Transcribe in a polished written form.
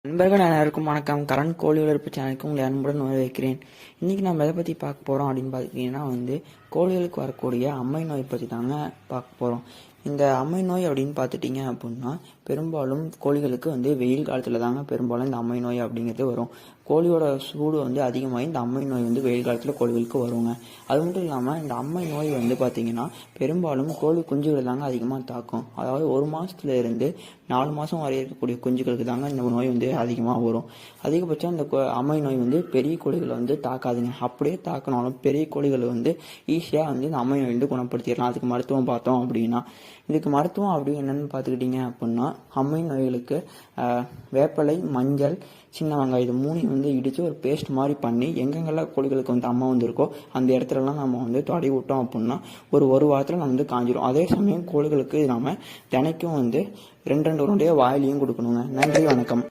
நண்பர்கள் அனைவருக்கும் வணக்கம். கரண் கோழி வளர்ப்பு சேனலுக்கு உங்களை அன்புடன் வரவேற்கிறேன். இன்னைக்கு நம்ம எதை பற்றி பார்க்க போகிறோம் அப்படின்னு பார்த்துக்கிட்டிங்கன்னா கோழிகளுக்கு வரக்கூடிய அம்மை நோய் பற்றி தாங்க பார்க்க போகிறோம். இந்த அம்மை நோய் அப்படின்னு பார்த்துட்டிங்க அப்படின்னா பெரும்பாலும் கோழிகளுக்கு வெயில் காலத்தில் தாங்க பெரும்பாலும் இந்த அம்மை நோய் அப்படிங்கிறது வரும். கோழியோட சூடு அதிகமாகி இந்த அம்மை நோய் வெயில் காலத்தில் கோழிகளுக்கு வருங்க. அது மட்டும் இல்லாமல் இந்த அம்மை நோய் பார்த்தீங்கன்னா பெரும்பாலும் கோழி குஞ்சுகளை தாங்க அதிகமாக தாக்கும். அதாவது 1 மாதத்துல இருந்து 4 மாதம் வரை இருக்கக்கூடிய குஞ்சுகளுக்கு தாங்க இந்த நோய் அதிகமாக வரும். அதிகபட்சம் இந்த அம்மை நோய் பெரிய கோழிகளை தாக்காதுங்க. அப்படியே தாக்கினாலும் பெரிய கோழிகள் ஈஸியாக இந்த அம்மை நோய் குணப்படுத்திடலாம். அதுக்கு மருத்துவம் பார்த்தோம் அப்படின்னா இதுக்கு மருத்துவம் அப்படி என்னன்னு பார்த்துக்கிட்டிங்க அப்படின்னா அம்மை நோய்களுக்கு வேப்பலை, மஞ்சள், சின்ன வெங்காயம் இது 3 இடித்து ஒரு பேஸ்ட் மாதிரி பண்ணி எங்கெங்கெல்லாம் கோழிகளுக்கு அம்மா இருக்கோ அந்த இடத்துலலாம் நம்ம தடவி விட்டோம் அப்படின்னா ஒரு வாரத்தில் நம்ம காஞ்சிரும். அதே சமயம் கோழிகளுக்கு நம்ம தினைக்கும் 2 உருண்டையாக வாயிலையும் கொடுக்கணுங்க. நன்றி, வணக்கம்.